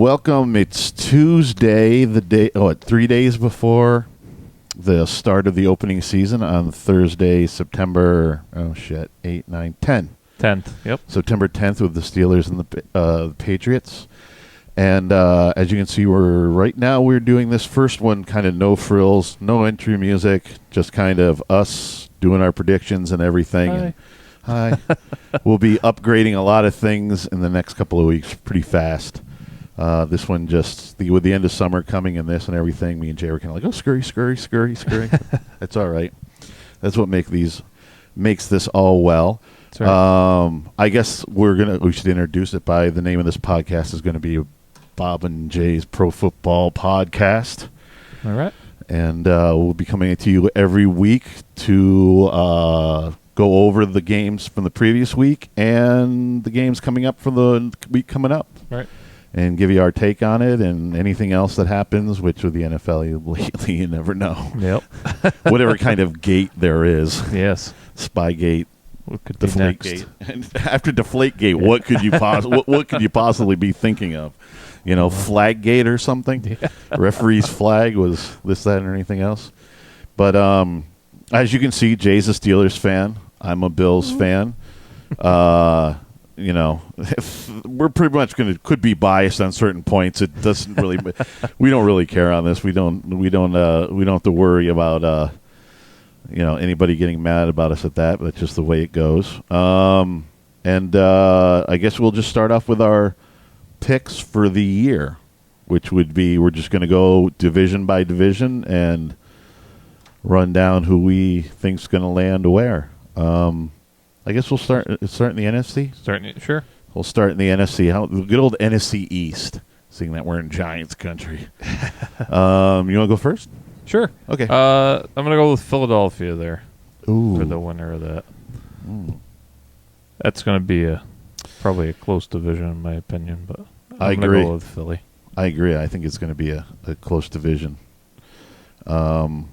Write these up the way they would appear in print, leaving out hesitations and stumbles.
welcome. It's Tuesday, 3 days before the start of the opening season on Thursday, September, 8, 9, 10. 10th, yep. September 10th with the Steelers and the Patriots. And as you can see, we're doing this first one kind of no frills, no entry music, just kind of us doing our predictions and everything. Hi. We'll be upgrading a lot of things in the next couple of weeks pretty fast. This one with the end of summer coming and this and everything, me and Jay were kind of like, oh, scurry. That's all right. That's what makes this all well. That's right. I guess we should introduce it by the name of this podcast is going to be Bob and Jay's Pro Football Podcast. All right. And we'll be coming to you every week to go over the games from the previous week and the games coming up for the week coming up. Right. And give you our take on it and anything else that happens, which with the NFL, lately you never know. Yep. Whatever kind of gate there is. Yes. Spygate. What could be Deflategate. next? And after Deflategate, what could you what could you possibly be thinking of? Flaggate or something? Yeah. Referee's flag was this, that, or anything else. But as you can see, Jay's a Steelers fan. I'm a Bills fan. We're pretty much could be biased on certain points. It doesn't really. We don't really care on this. We don't have to worry about anybody getting mad about us at that. But that's just the way it goes. And I guess we'll just start off with our picks for the year, which would be we're just going to go division by division and run down who we think's going to land where. I guess we'll start in the NFC. Sure. We'll start in the NFC. Good old NFC East, seeing that we're in Giants country. You want to go first? Sure. Okay. I'm going to go with Philadelphia there. Ooh. For the winner of that. That's going to be probably a close division in my opinion, but I I'm agree. going to go with Philly. I agree. I think it's going to be a close division. I'm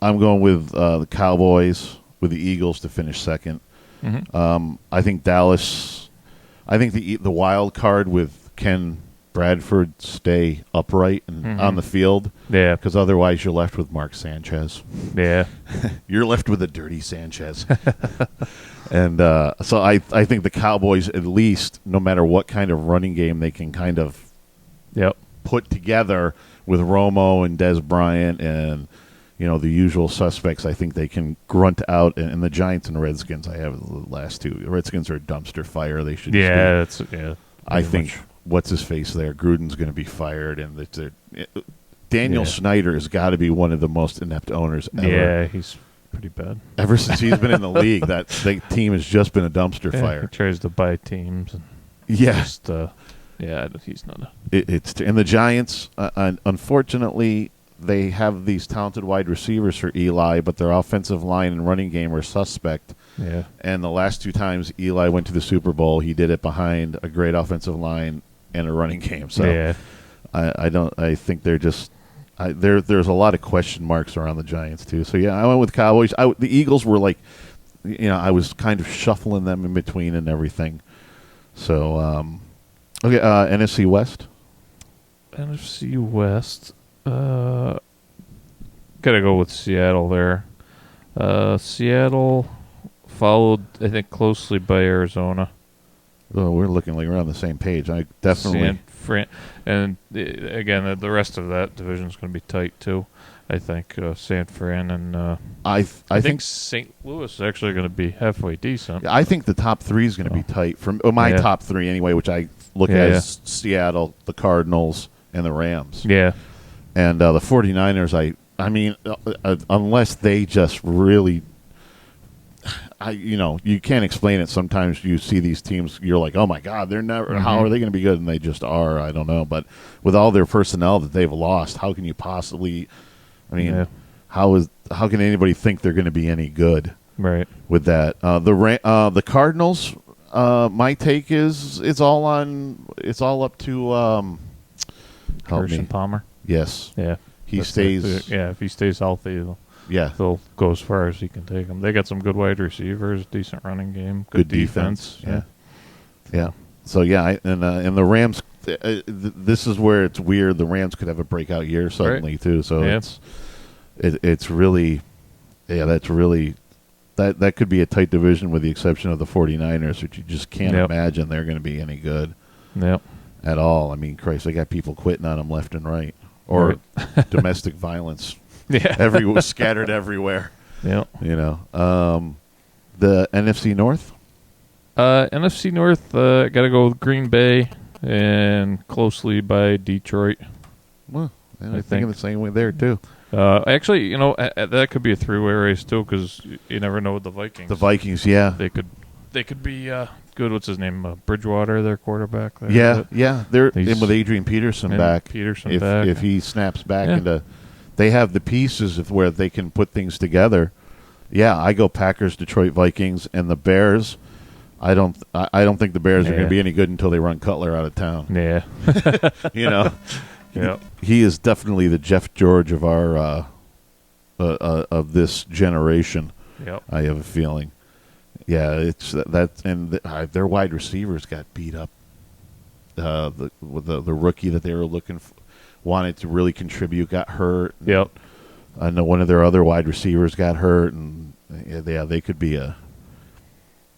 going with the Cowboys with the Eagles to finish second. Mm-hmm. I think Dallas. I think the wild card with Ken Bradford stay upright and on the field. Yeah. Because otherwise you're left with Mark Sanchez. Yeah. You're left with a dirty Sanchez. And so I think the Cowboys, at least, no matter what kind of running game they can kind of put together with Romo and Des Bryant and the usual suspects, I think they can grunt out. And the Giants and the Redskins, I have the last two. The Redskins are a dumpster fire. They should. I think what's his face there, Gruden's going to be fired, and Daniel Snyder has got to be one of the most inept owners ever. Yeah, he's pretty bad. Ever since he's been in the league, that team has just been a dumpster fire. He tries to buy teams. And he's not. And the Giants, unfortunately, they have these talented wide receivers for Eli, but their offensive line and running game are suspect. Yeah. And the last two times Eli went to the Super Bowl, he did it behind a great offensive line and a running game. So I think they're just there's a lot of question marks around the Giants too. So I went with Cowboys. The Eagles were like, I was kind of shuffling them in between and everything. So NFC West. NFC West. Gotta go with Seattle there. Seattle followed, I think, closely by Arizona. Oh, we're looking like we're on the same page. I definitely. And again, the rest of that division is going to be tight too. I think San Fran and I think St. Louis is actually going to be halfway decent. I think the top three is going to be tight. My top three anyway, which I look at as Seattle, the Cardinals, and the Rams. Yeah. And the 49ers, I mean, unless they just really, you can't explain it. Sometimes you see these teams, you're like, oh my God, they're never. How are they going to be good? And they just are. I don't know. But with all their personnel that they've lost, how can you possibly? I mean, how can anybody think they're going to be any good? Right. With that, the Cardinals. My take is it's all up to Carson Palmer. Yes. Yeah. If he stays healthy, they'll go as far as he can take them. They got some good wide receivers, decent running game, good defense. Yeah. So yeah, and the Rams. This is where it's weird. The Rams could have a breakout year suddenly too. So it's really, that's really that could be a tight division with the exception of the 49ers, which you just can't imagine they're going to be any good. At all. I mean, Christ, they got people quitting on them left and right, or domestic violence. Scattered everywhere. Yeah. The NFC North. NFC North, got to go with Green Bay and closely by Detroit. Well, I think the same way there too. Actually, that could be a three-way race too, because you never know with the Vikings. The Vikings, yeah, they could be good. What's his name? Bridgewater, their quarterback. There, yeah. They're in with Adrian Peterson back. If he snaps back into, they have the pieces of where they can put things together. Yeah, I go Packers, Detroit Vikings, and the Bears. I don't think the Bears are going to be any good until they run Cutler out of town. Yeah, he is definitely the Jeff George of our of this generation. Yep. I have a feeling. Yeah, it's that, and their wide receivers got beat up. The rookie that they were looking for, wanted to really contribute got hurt. Yep. I know one of their other wide receivers got hurt, and they could be a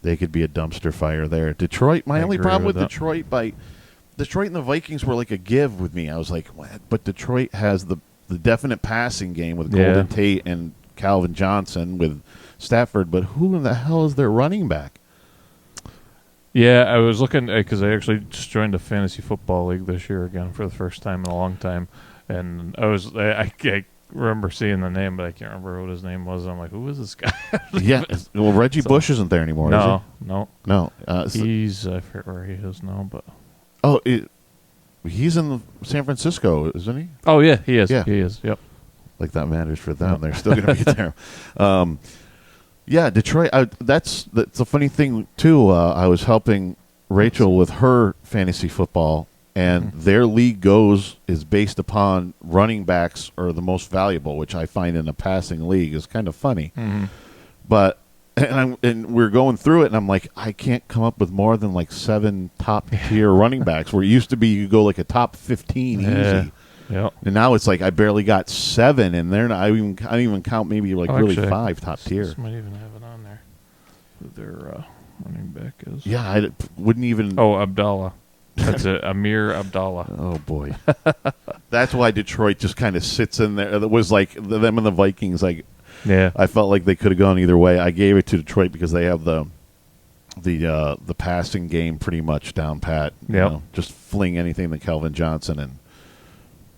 dumpster fire there. Detroit. My only problem with Detroit and the Vikings were like a give with me. I was like, what? But Detroit has the definite passing game with Golden Tate and Calvin Johnson with Stafford, but who in the hell is their running back? Yeah, I was looking because I actually just joined a fantasy football league this year again for the first time in a long time, and I remember seeing the name, but I can't remember what his name was. I'm like, who is this guy? Well, Reggie Bush isn't there anymore. No. He's I forget where he is now, but he's in San Francisco, isn't he? Oh yeah, he is. Yeah, he is. Yep. Like that matters for them. Yep. They're still going to be there. Yeah, Detroit. That's a funny thing too. I was helping Rachel with her fantasy football, and their league is based upon running backs are the most valuable, which I find in a passing league is kind of funny. Mm-hmm. But and we're going through it, and I'm like, I can't come up with more than like 7 top tier running backs. Where it used to be you go like a top 15 easy. Yeah. And now it's like I barely got 7, and they're not. I don't even count maybe like really actually, 5 top tier. This might even have it on there. Who their running back is? Yeah, I wouldn't even. Oh, Abdallah. That's it, Amir Abdallah. Oh boy, that's why Detroit just kind of sits in there. It was like them and the Vikings. Like, I felt like they could have gone either way. I gave it to Detroit because they have the passing game pretty much down pat. Just fling anything to Calvin Johnson, and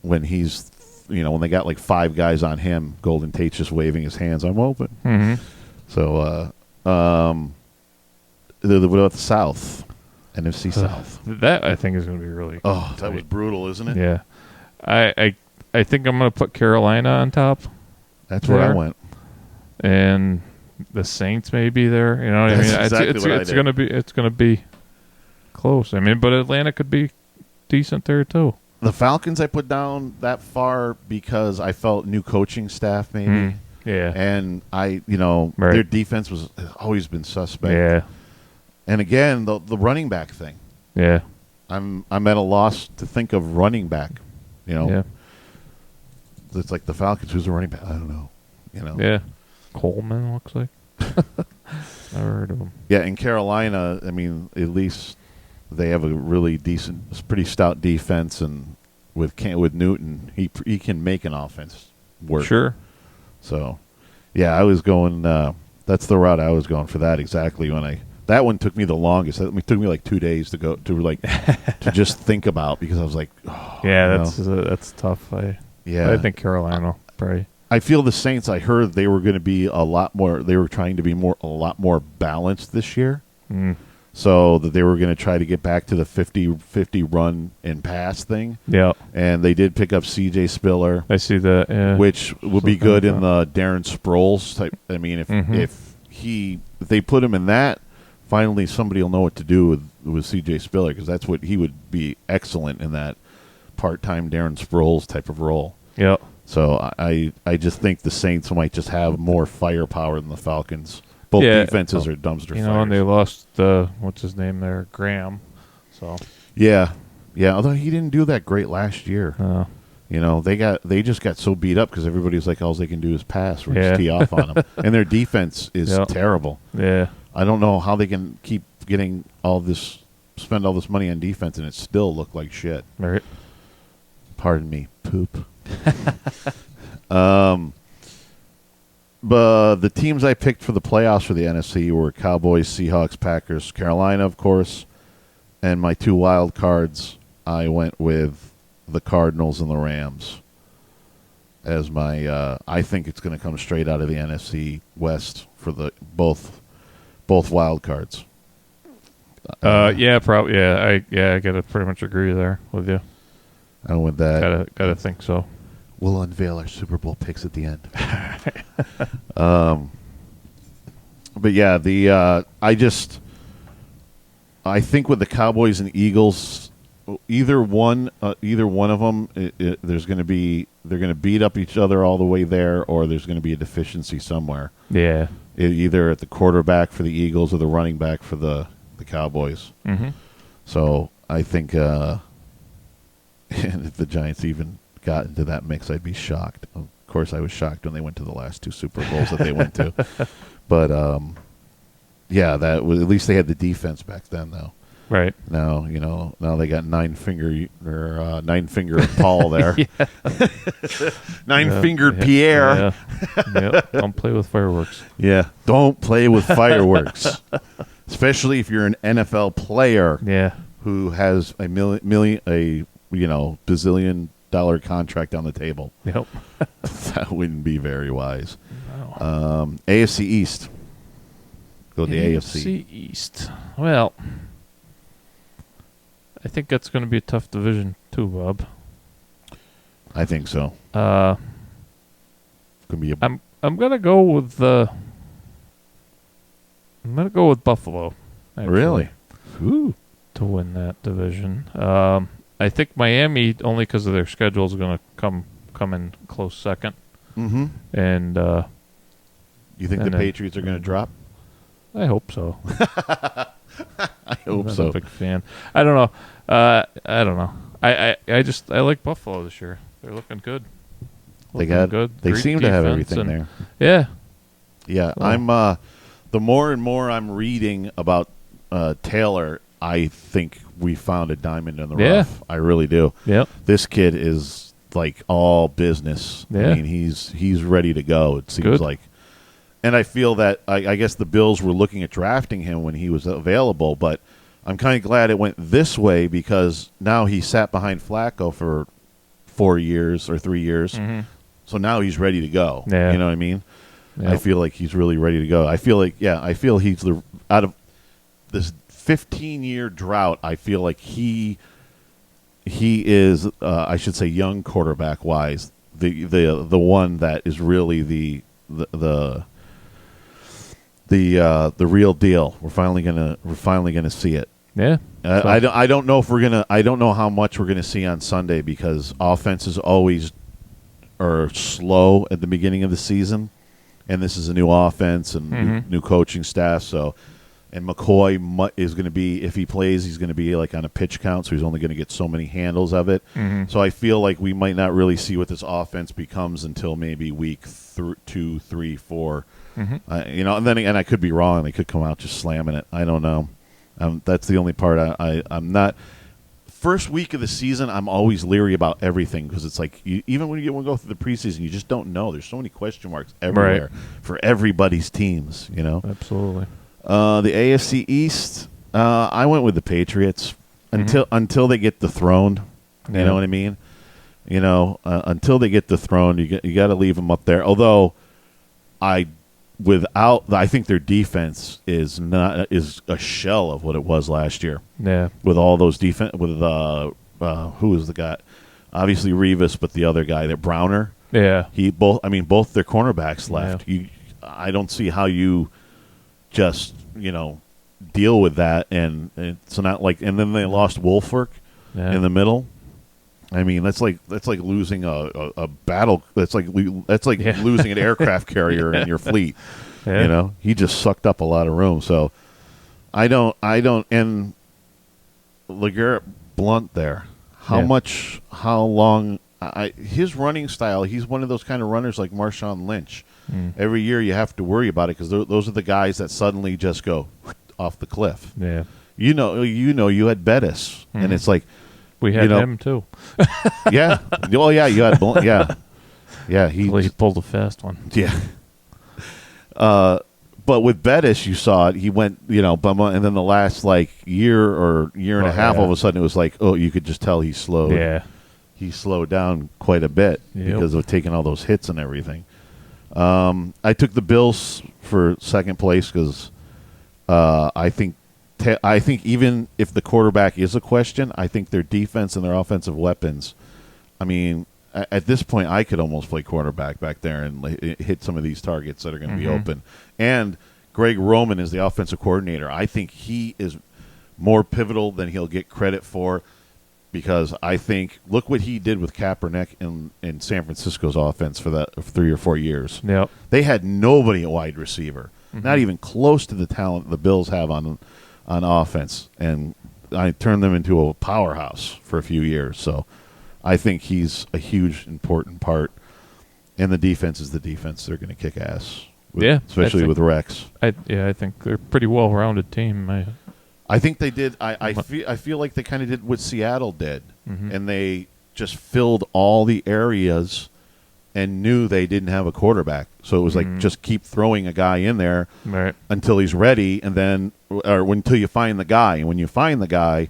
when he's, when they got like 5 guys on him, Golden Tate's just waving his hands. I'm open. Mm-hmm. So, what about the South? NFC South. That I think is going to be really. Oh, that was brutal, isn't it? Yeah, I think I'm going to put Carolina on top. That's where I went. And the Saints may be there. You know what I mean? It's going to be close. I mean, but Atlanta could be decent there too. The Falcons I put down that far because I felt new coaching staff maybe. Yeah. And their defense has always been suspect. Yeah. And again, the running back thing. Yeah. I'm at a loss to think of running back. Yeah. It's like the Falcons. Who's the running back? I don't know. Yeah. Coleman looks like. Never heard of him. Yeah, in Carolina, I mean, at least they have a really decent, pretty stout defense, and with Newton, he can make an offense work. Sure. So, yeah, I was going. That's the route I was going for that exactly. That one took me the longest. It took me like 2 days to go to to just think about, because I was like, that's tough. I think Carolina probably. I feel the Saints. I heard they were going to be a lot more. They were trying to be a lot more balanced this year. So that they were going to try to get back to the 50-50 run and pass thing. Yeah. And they did pick up C.J. Spiller. I see that. Yeah. Which would be good in the Darren Sproles type. I mean, if they put him in that, finally somebody will know what to do with C.J. Spiller, because that's what he would be excellent in, that part-time Darren Sproles type of role. Yeah. So I just think the Saints might just have more firepower than the Falcons. Both defenses are dumpster fires. And they lost what's his name there, Graham. So yeah. Although he didn't do that great last year. They just got so beat up because everybody's like, all they can do is pass or just tee off on them, and their defense is terrible. Yeah, I don't know how they can keep getting spend all this money on defense, and it still look like shit. Right. Pardon me, poop. But the teams I picked for the playoffs for the NFC were Cowboys, Seahawks, Packers, Carolina, of course, and my 2 wild cards. I went with the Cardinals and the Rams as my. I think it's going to come straight out of the NFC West for the both wild cards. Yeah, probably. Yeah, I gotta pretty much agree there with you. And with that, gotta think so. We'll unveil our Super Bowl picks at the end. But yeah, I think with the Cowboys and Eagles, either one of them, they're going to beat up each other all the way there, or there's going to be a deficiency somewhere. Yeah, either at the quarterback for the Eagles or the running back for the Cowboys. Mm-hmm. So I think, and if the Giants even got into that mix, I'd be shocked. Of course, I was shocked when they went to the last 2 Super Bowls that they went to. But yeah, at least they had the defense back then, though. Right. Now they got nine-finger Paul there. Nine-fingered Pierre. Yeah. Don't play with fireworks. Yeah, don't play with fireworks, especially if you're an NFL player. Yeah. Who has a bazillion-dollar contract on the table. Yep. That wouldn't be very wise. No. AFC East. Go to the AFC East. Well, I think that's going to be a tough division too, Bob. I think so. I'm gonna go with Buffalo. Actually, really? Ooh. To win that division. I think Miami, only because of their schedule, is going to come in close second. Mm-hmm. And you think the Patriots are going to drop? I hope so. I hope so. I'm a big fan. I don't know. I don't know. I like Buffalo this year. They're looking good. They Great seem to have everything there. Yeah. Yeah. Well, I'm the more and more I'm reading about Taylor, I think we found a diamond in the rough. I really do. Yep. This kid is like all business. Yeah. I mean, he's ready to go. It seems like. And I feel that I guess the Bills were looking at drafting him when he was available, but I'm kind of glad it went this way because now he sat behind Flacco for 4 years or 3 years. Mm-hmm. So now he's ready to go. Yeah. You know what I mean? Yep. I feel like he's really ready to go. I feel he's out of this 15-year drought, I feel like he is I should say young quarterback wise, the one that is really the real deal. We're finally gonna see it. Yeah. I don't know if I don't know how much we're gonna see on Sunday because offenses always are slow at the beginning of the season, and this is a new offense and new coaching staff. So, and McCoy is going to be, if he plays, he's going to be like on a pitch count, so he's only going to get so many handles of it. Mm-hmm. So I feel like we might not really see what this offense becomes until maybe week 2, 3, 4. Mm-hmm. And then I could be wrong. They could come out just slamming it. I don't know. That's the only part I'm not. First week of the season, I'm always leery about everything because it's like even when you go through the preseason, you just don't know. There's so many question marks everywhere for everybody's teams. Absolutely. The AFC East, I went with the Patriots until they get dethroned. Yeah. You know what I mean? Until they get dethroned, you got to leave them up there. Although I think their defense is a shell of what it was last year. Yeah. With all those defense, with who was the guy? Obviously Revis, but the other guy, that Browner. Yeah. Both their cornerbacks left. Yeah. I don't see how you just deal with that, and it's not like. And then they lost Wolford in the middle. I mean, that's like losing a battle. That's like losing an aircraft carrier in your fleet. Yeah. He just sucked up a lot of room. So I don't. And LeGarrette Blount there. How long? His running style, he's one of those kind of runners like Marshawn Lynch. Every year you have to worry about it because those are the guys that suddenly just go off the cliff. Yeah. You had Bettis, and it's like we had him too. Yeah. Oh yeah, you had Blount. Yeah. Yeah. He pulled a fast one. Yeah. But with Bettis, you saw it. He went, and then the last year or year and a half, all of a sudden it was like, oh, you could just tell he slowed. Yeah. He slowed down quite a bit because of taking all those hits and everything. I took the Bills for second place because I think even if the quarterback is a question, I think their defense and their offensive weapons. I mean, at this point, I could almost play quarterback back there and hit some of these targets that are going to be open. And Greg Roman is the offensive coordinator. I think he is more pivotal than he'll get credit for because I think, look what he did with Kaepernick in San Francisco's offense for that 3 or 4 years. Yep. They had nobody at wide receiver, not even close to the talent the Bills have on offense. And I turned them into a powerhouse for a few years. So I think he's a huge, important part. And the defense is the defense. They're going to kick ass. Especially with Rex. I think they're a pretty well-rounded team. I think they did. I feel like they kind of did what Seattle did. And they just filled all the areas and knew they didn't have a quarterback. So it was like just keep throwing a guy in there until he's ready, and then until you find the guy. And when you find the guy,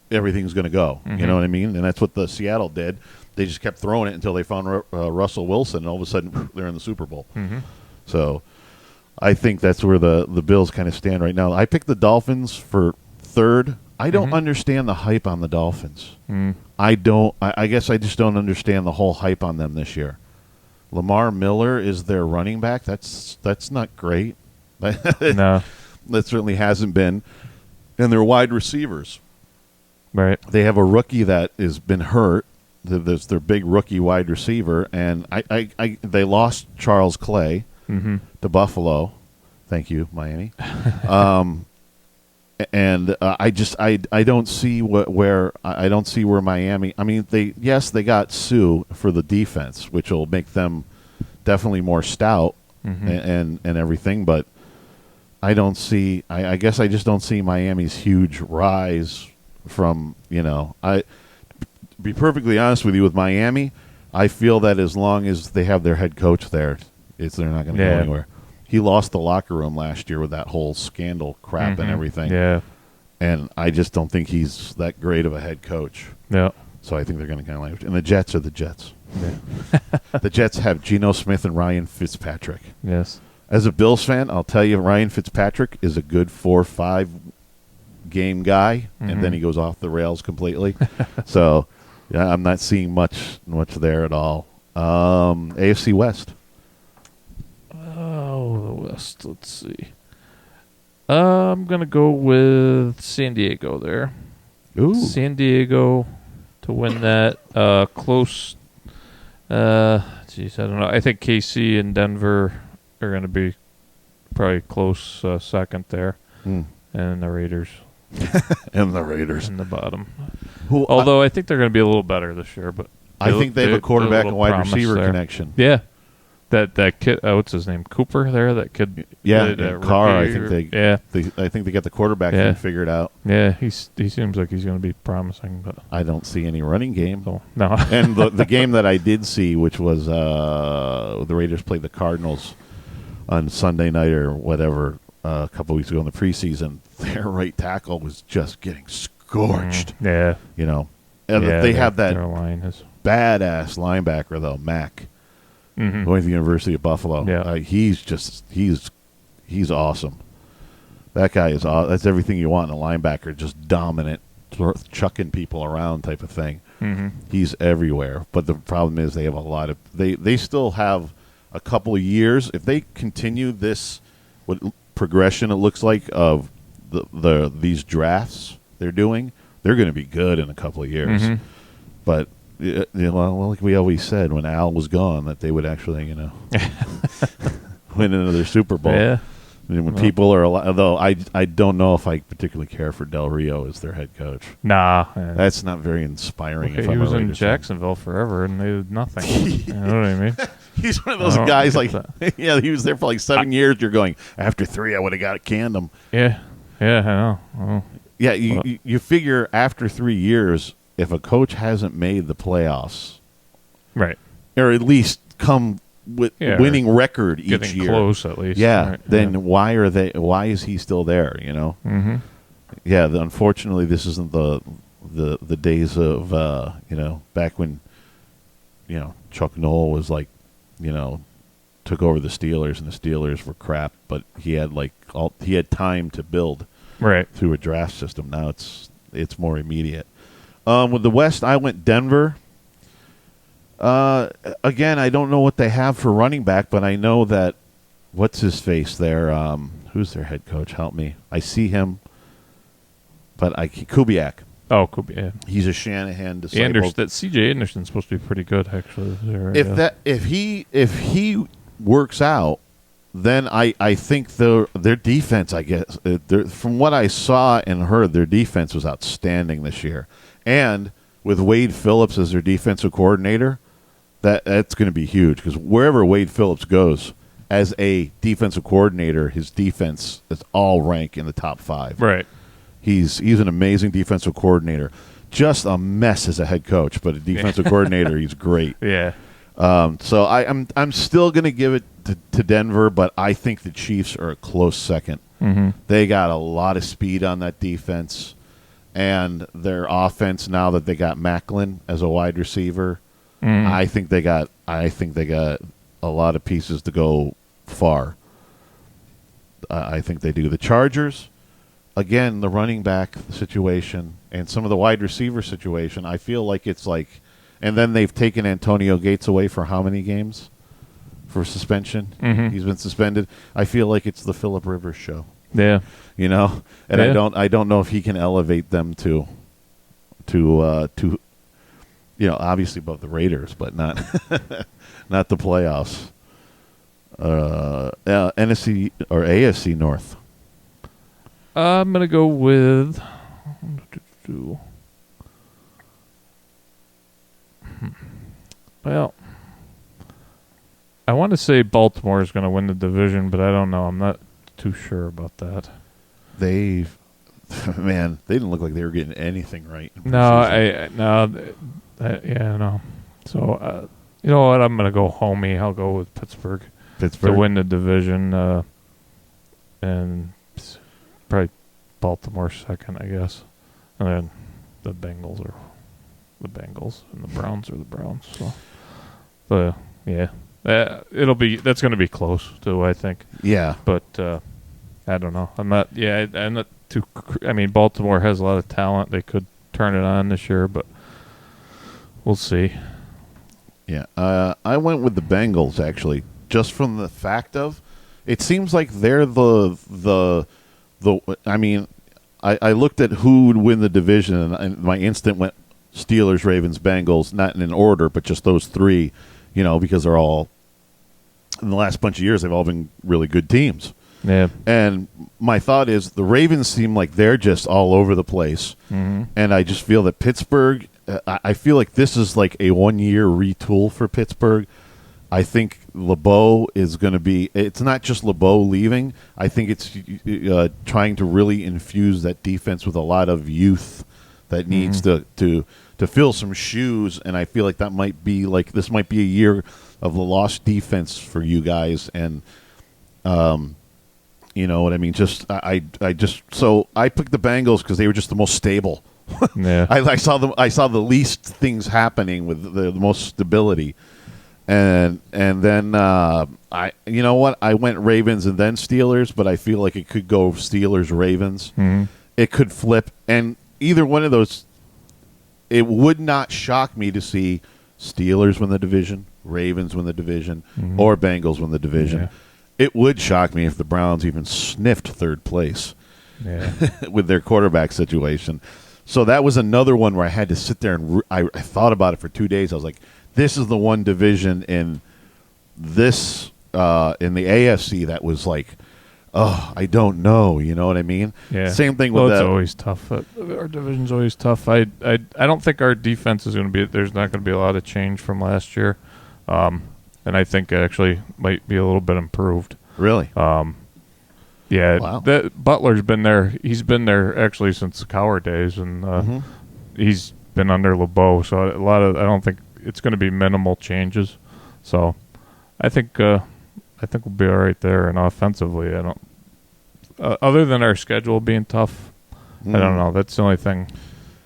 everything's going to go. You know what I mean? And that's what the Seattle did. They just kept throwing it until they found Russell Wilson, and all of a sudden they're in the Super Bowl. So I think that's where the Bills kind of stand right now. I picked the Dolphins for third. I don't understand the hype on the Dolphins. I don't. I guess I just don't understand the whole hype on them this year. Lamar Miller is their running back. That's not great. No. That certainly hasn't been. And their wide receivers. Right. They have a rookie that has been hurt. There's their big rookie wide receiver, and they lost Charles Clay to Buffalo. Thank you, Miami. And I don't see where Miami. I mean, they got Sue for the defense, which will make them definitely more stout and everything. But I don't see. I guess I just don't see Miami's huge rise from. Be perfectly honest with you, with Miami, I feel that as long as they have their head coach there, they're not going to go anywhere. He lost the locker room last year with that whole scandal crap and everything. Yeah. And I just don't think he's that great of a head coach. Yeah. So I think they're going to kind of like. And the Jets are the Jets. Yeah. The Jets have Geno Smith and Ryan Fitzpatrick. Yes. As a Bills fan, I'll tell you, Ryan Fitzpatrick is a good 4 or 5 game guy, and then he goes off the rails completely. So yeah, I'm not seeing much there at all. AFC West. Oh, the West. Let's see. I'm going to go with San Diego there. Ooh. San Diego to win that. Close. I don't know. I think KC and Denver are going to be probably close second there. And the Raiders. And the Raiders. In the bottom. Although I think they're going to be a little better this year. But I think they have a quarterback and wide receiver connection. Yeah. That kid, what's his name? Cooper there? That kid. Yeah, Carr. I think they got the quarterback thing figured out. Yeah, he seems like he's going to be promising, but I don't see any running game. So, no. And the game that I did see, which was the Raiders played the Cardinals on Sunday night or whatever a couple weeks ago in the preseason, their right tackle was just getting scorched. Yeah. They have that line is badass linebacker though, Mack. Going to the University of Buffalo. Yeah. He's awesome. That guy is that's everything you want in a linebacker, just dominant, chucking people around type of thing. He's everywhere. But the problem is they have a lot of they still have a couple of years. If they continue this what progression it looks like of these drafts they're doing, they're going to be good in a couple of years. But like we always said when Al was gone, that they would actually, win another Super Bowl. Yeah. When people are, although I don't know if I particularly care for Del Rio as their head coach. Nah, that's not very inspiring. Okay, if he I'm was a in Raiders fan. Jacksonville forever, and they did nothing. You know what I mean? He's one of those guys like, yeah, he was there for like 7 years. You're going, after 3, I would have got canned him. Yeah, I know. Oh. Yeah, you figure after 3 years, if a coach hasn't made the playoffs, right, or at least come with winning record each getting year, close at least. yeah, right. then why are they? Why is he still there? You know. Mm-hmm. Yeah, unfortunately, this isn't the days of back when Chuck Noll was like took over the Steelers and the Steelers were crap, but he had he had time to build right through a draft system. Now it's more immediate. With the West, I went Denver. Again, I don't know what they have for running back, but I know that what's his face there. Who's their head coach? Help me. I see him, but Kubiak. Oh, Kubiak. He's a Shanahan disciple. That C.J. Anderson's supposed to be pretty good, actually. If he works out, then I think their defense, I guess, from what I saw and heard, their defense was outstanding this year. And with Wade Phillips as their defensive coordinator, that's going to be huge because wherever Wade Phillips goes as a defensive coordinator, his defense is all rank in the top 5. Right. He's an amazing defensive coordinator. Just a mess as a head coach, but a defensive coordinator, he's great. Yeah. So I'm still going to give it to Denver, but I think the Chiefs are a close second. Mm-hmm. They got a lot of speed on that defense, and their offense now that they got Macklin as a wide receiver, I think they got a lot of pieces to go far. I think they do. The Chargers, again, the running back situation and some of the wide receiver situation, I feel like it's like, and then they've taken Antonio Gates away for how many games for suspension? Mm-hmm. He's been suspended. I feel like it's the Phillip Rivers show. Yeah. And I don't know if he can elevate them to obviously above the Raiders, but not not the playoffs. NFC or AFC North. I'm gonna go with. Well, I want to say Baltimore is going to win the division, but I don't know. I'm not too sure about that. They didn't look like they were getting anything right. No. So, you know what? I'm going to go homey. I'll go with Pittsburgh to win the division, and probably Baltimore second, I guess, and then the Bengals are the Bengals, and the Browns are the Browns. So, that's going to be close too, I think. Yeah, but I don't know. I'm not too. I mean, Baltimore has a lot of talent. They could turn it on this year, but we'll see. Yeah, I went with the Bengals actually, just from the fact of it seems like they're the. I mean, I looked at who would win the division, and my instinct went Steelers, Ravens, Bengals, not in an order, but just those three, because they're all, in the last bunch of years, they've all been really good teams. Yeah. And my thought is the Ravens seem like they're just all over the place. Mm-hmm. And I just feel that Pittsburgh, I feel like this is like a 1-year retool for Pittsburgh. I think LeBeau is going to be – it's not just LeBeau leaving. I think it's trying to really infuse that defense with a lot of youth that needs to fill some shoes. And I feel like that might be – like this might be a year of the lost defense for you guys. And you know what I mean? So I picked the Bengals because they were just the most stable. Yeah. I saw the least things happening with the most stability. And then you know what? I went Ravens and then Steelers, but I feel like it could go Steelers Ravens. Mm-hmm. It could flip, and either one of those, it would not shock me to see Steelers win the division, Ravens win the division, or Bengals win the division. Yeah. It would shock me if the Browns even sniffed third place with their quarterback situation. So that was another one where I had to sit there and I thought about it for 2 days. I was like, this is the one division in the AFC that was like oh, I don't know. You know what I mean? Yeah. Same thing with It's that. always tough. Our division's always tough. I don't think our defense is going to be. There's not going to be a lot of change from last year, and I think it actually might be a little bit improved. Really? Yeah. Wow. Butler's been there. He's been there actually since the Cower days, and he's been under LeBeau. So a lot of I don't think it's going to be minimal changes. So I think we'll be all right there. And offensively, I don't. Other than our schedule being tough, I don't know. That's the only thing.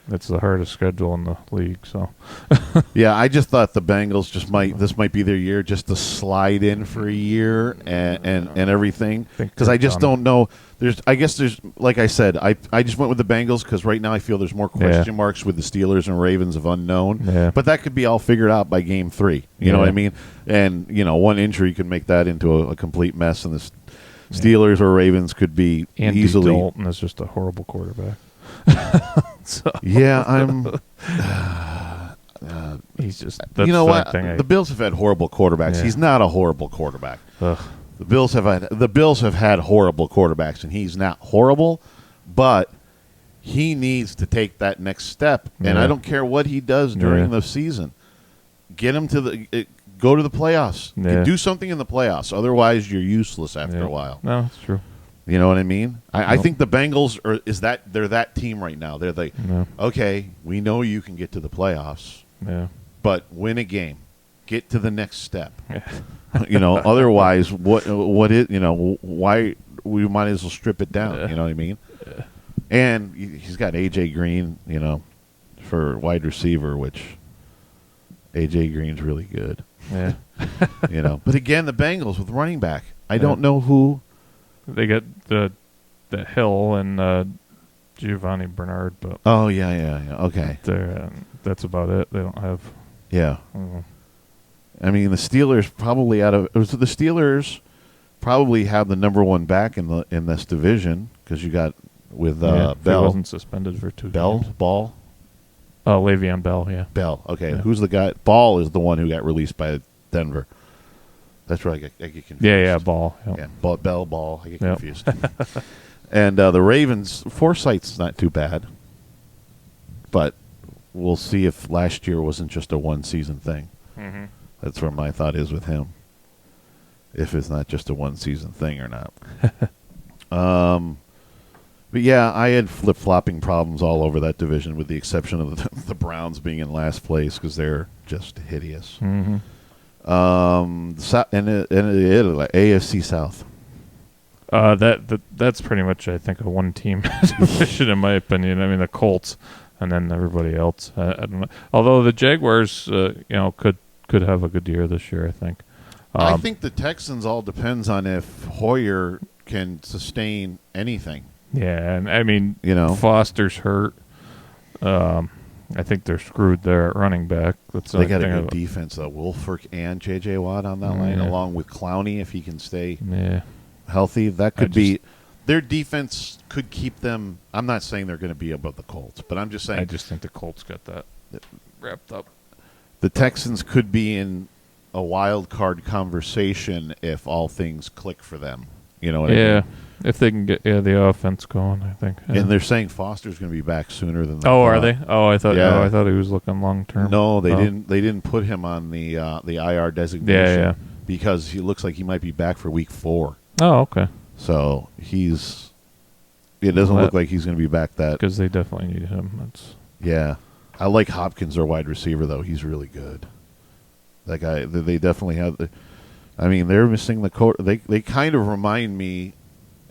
That's the hardest schedule in the league. So, yeah, I just thought the Bengals this might be their year just to slide in for a year and everything, because I just don't know. I guess there's like I said, I just went with the Bengals because right now I feel there's more question marks with the Steelers and Ravens of unknown. Yeah. But that could be all figured out by game 3. You know what I mean? And one injury could make that into a complete mess, and the Steelers or Ravens could be Andy easily. Dalton is just a horrible quarterback. So. Yeah, I'm. He's just. That's you know what? thing The Bills have had horrible quarterbacks. Yeah. He's not a horrible quarterback. Ugh. The Bills have had horrible quarterbacks, and he's not horrible, but he needs to take that next step. And I don't care what he does during the season. Get him to go to the playoffs. Yeah. Do something in the playoffs. Otherwise, you're useless after a while. No, it's true. You know what I mean? I think the Bengals they're that team right now. They're like, okay, we know you can get to the playoffs, but win a game, get to the next step. Yeah. Otherwise, why we might as well strip it down. You know what I mean? Yeah. And he's got AJ Green, for wide receiver, which AJ Green's really good. Yeah. But again, the Bengals with running back, I don't know who. They get the Hill and Giovanni Bernard, but okay. That's about it. They don't have. Yeah. I mean, the Steelers probably have the number 1 back in this division, because you got with Bell. He wasn't suspended for 2 games. Ball. Oh, Le'Veon Bell. Yeah. Bell. Okay. Yeah. Who's the guy? Ball is the one who got released by Denver. That's where I get confused. Yeah, Ball. Yep. Yeah, Ball. I get confused. And the Ravens, Forsythe's not too bad, but we'll see if last year wasn't just a one-season thing. Mm-hmm. That's where my thought is with him, if it's not just a one-season thing or not. But yeah, I had flip-flopping problems all over that division, with the exception of the Browns being in last place, because they're just hideous. Mm-hmm. And AFC South. That's pretty much, I think, a one-team division in my opinion. I mean, the Colts, and then everybody else. I don't know. Although the Jaguars, could have a good year this year, I think. I think the Texans all depends on if Hoyer can sustain anything. Yeah, and I mean, Foster's hurt. I think they're screwed there at running back. They got a good defense, though. Wolford and J.J. Watt on that line, along with Clowney, if he can stay healthy. That could be – their defense could keep them – I'm not saying they're going to be above the Colts, but I'm just saying – I just think the Colts got that wrapped up. The Texans could be in a wild card conversation if all things click for them. You know what I mean? Yeah. If they can get the offense going, I think. Yeah. And they're saying Foster's going to be back sooner than they Oh, thought. are they? Oh, I thought. Yeah. Oh, I thought he was looking long term. No, they didn't. They didn't put him on the IR designation because he looks like he might be back for week 4. Oh, okay. So it doesn't look like he's going to be back that. Because they definitely need him. I like Hopkins, their wide receiver, though. He's really good. That guy. They definitely have. They're missing the They kind of remind me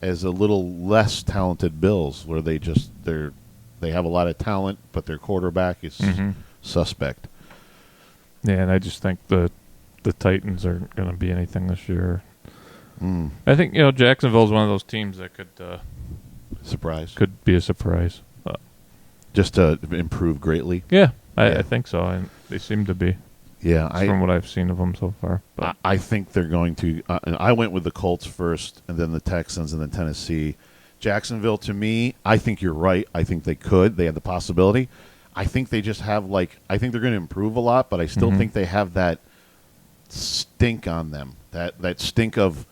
as a little less talented Bills, where they have a lot of talent, but their quarterback is suspect. Yeah, and I just think the Titans aren't going to be anything this year. I think Jacksonville's one of those teams that could could be a surprise, just to improve greatly. Yeah, I think so, and they seem to be. Yeah, from what I've seen of them so far. But I think they're going to. I went with the Colts first, and then the Texans, and then Tennessee. Jacksonville, to me, I think you're right. I think they could. They have the possibility. I think they just have I think they're going to improve a lot, but I still think they have that stink on them. That stink of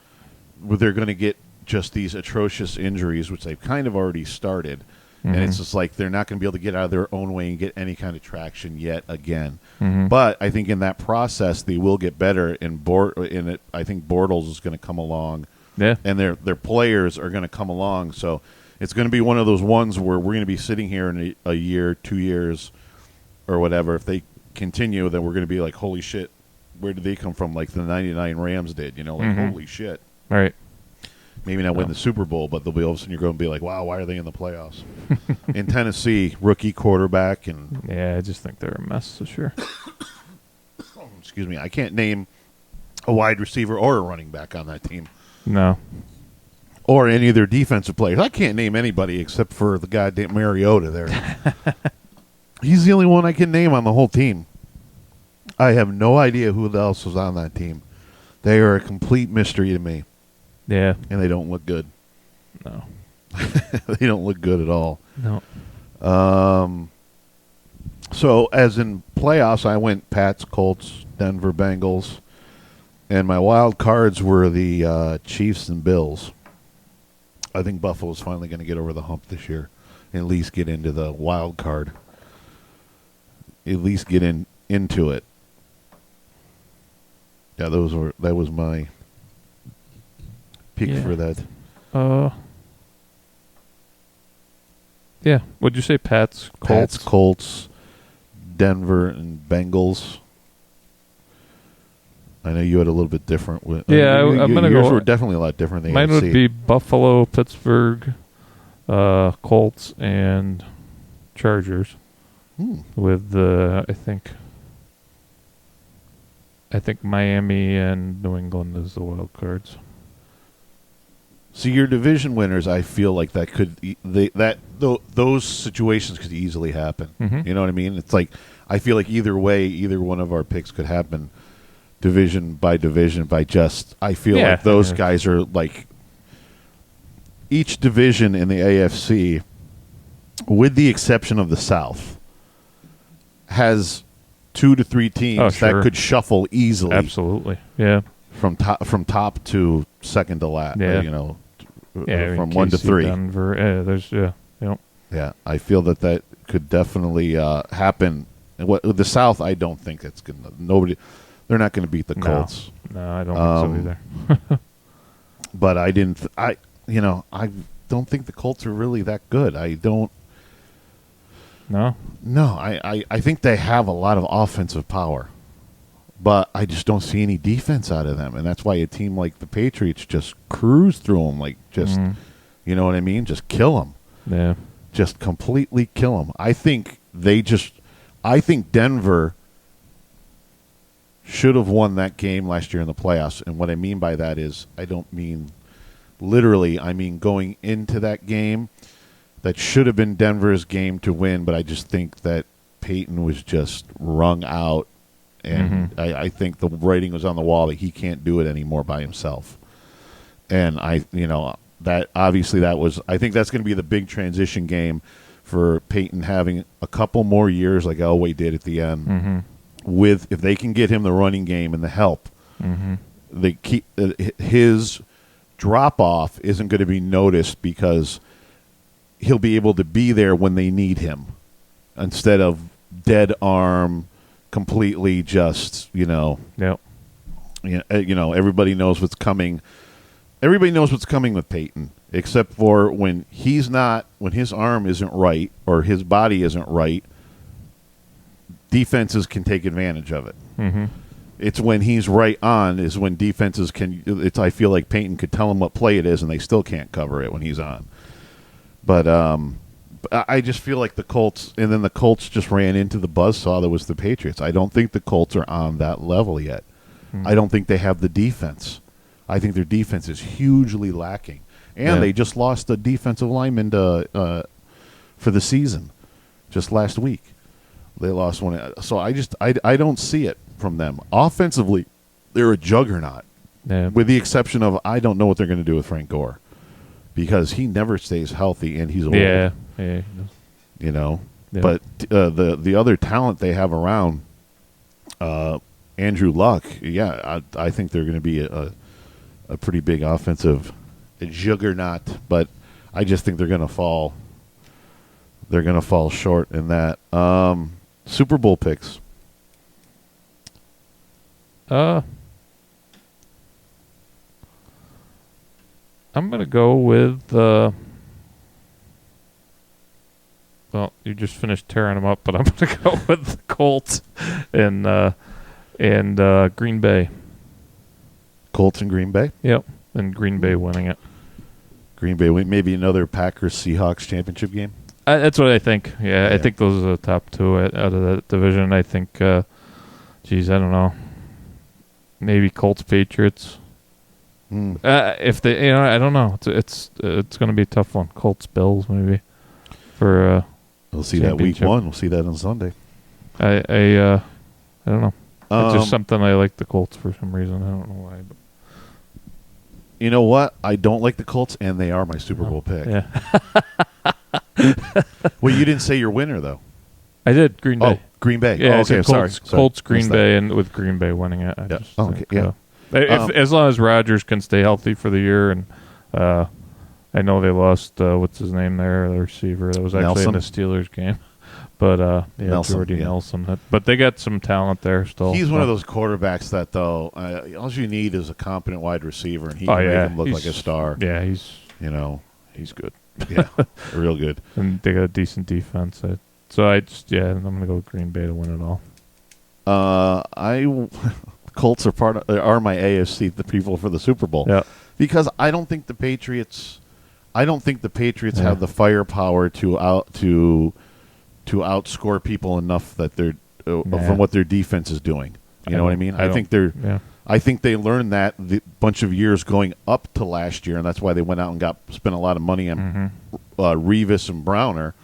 they're going to get just these atrocious injuries, which they've kind of already started. And it's just like they're not going to be able to get out of their own way and get any kind of traction yet again. But I think in that process, they will get better. I think Bortles is going to come along. Yeah. And their players are going to come along. So it's going to be one of those ones where we're going to be sitting here in a year, 2 years, or whatever. If they continue, then we're going to be like, holy shit, where did they come from? Like the 99 Rams did, holy shit. Right. Maybe not win the Super Bowl, but they'll be all of a sudden you're going to be like, wow, why are they in the playoffs? In Tennessee, rookie quarterback. Yeah, I just think they're a mess this year. Excuse me. I can't name a wide receiver or a running back on that team. No. Or any of their defensive players. I can't name anybody except for the goddamn Mariota there. He's the only one I can name on the whole team. I have no idea who else was on that team. They are a complete mystery to me. Yeah. And they don't look good. No. They don't look good at all. No. So, as in playoffs, I went Pats, Colts, Denver, Bengals. And my wild cards were the Chiefs and Bills. I think Buffalo's finally going to get over the hump this year and at least get into the wild card. At least get into it. Yeah, that was my pick for that. Yeah. What'd you say? Pats, Colts? Pats, Colts, Denver, and Bengals. I know you had a little bit different. I'm going to go. Yours were definitely a lot different than mine AFC. would be Buffalo, Pittsburgh, Colts, and Chargers. With I think Miami and New England is the wild cards. So your division winners, I feel like that could those situations could easily happen. You know what I mean? It's like I feel like either way, either one of our picks could happen, division by division. I feel like those guys are like each division in the AFC, with the exception of the South, has 2 to 3 teams that could shuffle easily. Absolutely, yeah. From top to second to last, from 1 to 3. Denver, Yeah, I feel that could definitely happen. And the South, I don't think it's gonna. They're not going to beat the Colts. No, I don't think so either. But I didn't. I don't think the Colts are really that good. I don't. No. I think they have a lot of offensive power, but I just don't see any defense out of them, and that's why a team like the Patriots just cruise through them, you know what I mean? Just kill them. Yeah. Just completely kill them. I think Denver should have won that game last year in the playoffs, and what I mean by that is I don't mean literally. I mean going into that game. That should have been Denver's game to win, but I just think that Peyton was just wrung out, and I think the writing was on the wall that he can't do it anymore by himself. And that obviously I think that's going to be the big transition game for Peyton, having a couple more years like Elway did at the end. With if they can get him the running game and the help, they keep his drop off isn't going to be noticed because he'll be able to be there when they need him instead of dead arm, completely just, everybody knows what's coming. Everybody knows what's coming with Peyton, except for when his arm isn't right or his body isn't right, defenses can take advantage of it. It's when he's right on is when defenses I feel like Peyton could tell them what play it is and they still can't cover it when he's on. But I just feel like the Colts just ran into the buzzsaw that was the Patriots. I don't think the Colts are on that level yet. I don't think they have the defense. I think their defense is hugely lacking. And they just lost a defensive lineman for the season just last week. They lost one. So I don't see it from them. Offensively, they're a juggernaut. Yeah. With the exception of I don't know what they're going to do with Frank Gore. Because he never stays healthy and he's old. Yeah. But the other talent they have around, Andrew Luck, I think they're going to be a pretty big offensive a juggernaut, but I just think they're going to fall. They're going to fall short in that. Super Bowl picks. I'm going to go with well, you just finished tearing them up, but I'm going to go with the Colts and Green Bay. Colts and Green Bay? Yep, and Green Bay winning it. Green Bay, maybe another Packers-Seahawks championship game? That's what I think. Yeah, I think those are the top two out of that division. I think, I don't know. Maybe Colts-Patriots. If they, I don't know. It's going to be a tough one. Colts-Bills, maybe. For we'll see that week 1. We'll see that on Sunday. I don't know. It's just something I like the Colts for some reason. I don't know why. But. You know what? I don't like the Colts, and they are my Super Bowl pick. Yeah. Well, you didn't say your winner, though. I did. Green Bay. Oh, Green Bay. Yeah, okay, Colts, sorry. Colts, Green Bay, and with Green Bay winning it. I just think, as long as Rodgers can stay healthy for the year, and I know they lost, what's his name there, the receiver that was actually in the Steelers game. But, Jordy Nelson. But they got some talent there still. He's one of those quarterbacks that, though, all you need is a competent wide receiver, and he can make him look like a star. Yeah, he's good. Yeah, real good. And they got a decent defense. I'm going to go with Green Bay to win it all. Colts are my AFC, the people for the Super Bowl. Yeah. Because I don't think the Patriots have the firepower to outscore people enough that they're from what their defense is doing. You know what I mean? I think they learned that the bunch of years going up to last year, and that's why they went out and spent a lot of money on Revis and Browner,